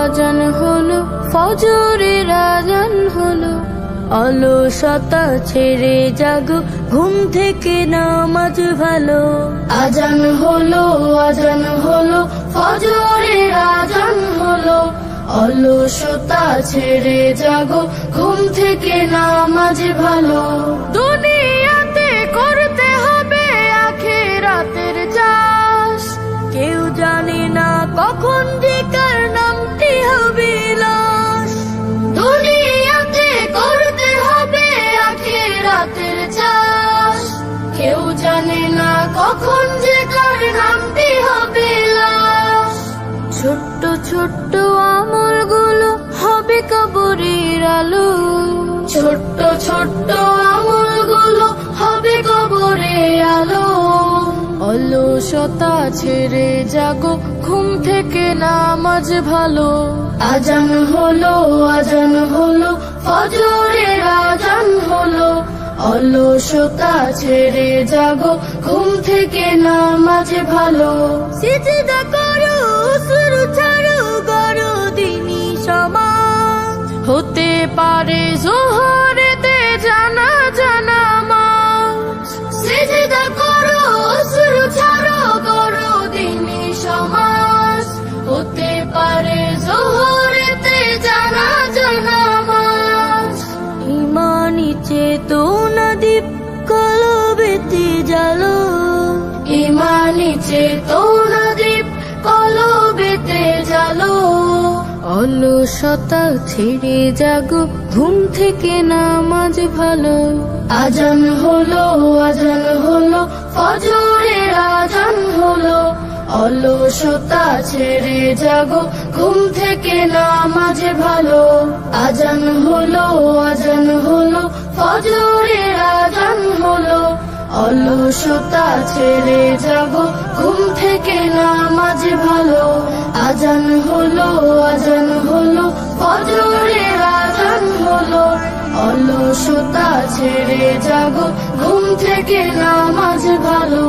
আজান হলো ফজরের আজান হলো, অলসতা ছেড়ে জাগো, ঘুম থেকে নামাজ ভালো। আজান হলো ফজরের আজান হলো, অলসতা ছেড়ে জাগো, ঘুম থেকে নামাজ ভালো। দুনিয়াতে করতে হবে আখিরাতের চাষ, কেউ জানে না কখন যে কার নামটি হবে লাশ। দুনিয়াতে করতে হবে আখিরাতের চাষ, কেউ জানে না কখন যে কার নামটি হবে লাশ। ছোট্ট ছোট্ট আমলগুলো হবে কবরের আলো, ছোট্ট ছোট্ট আমলগুলো হবে কবরের আলো। অলসতা ছেড়ে জাগো, ঘুম থেকে নামাজ ভালো। আজান হলো ফজরের আজান হলো, অলসতা ছেড়ে জাগো, ঘুম থেকে নামাজ ভালো। সিজদা করো, শুরু ছাড়ো, করো দিনী সমাজ, হতে পারে জোহরেতে জানাজা নামাজ। সিজদা করো, শুরু ছাড়ো, করো দিনী সমাজ, হতে পারে জোহরেতে জানাজা নামাজ। ইমানি চেতনা দীপ কলবেতে জ্বালো, ইমানি চেতনা দীপ কলবেতে জ্বালো। অলসতা ছেড়ে জাগো, ঘুম থেকে নামাজ ভালো। আজান হলো ফজরের আজান হলো, অলসতা ছেড়ে জাগো, ঘুম থেকে নামাজ ভালো। আজান হলো ফজরের আজান হলো, অলসতা ছেড়ে জাগো, ঘুম থেকে নামাজ ভালো। আজান হলো ফজরের আজান হলো, অলসতা ছেড়ে জাগো, ঘুম থেকে নামাজ ভালো।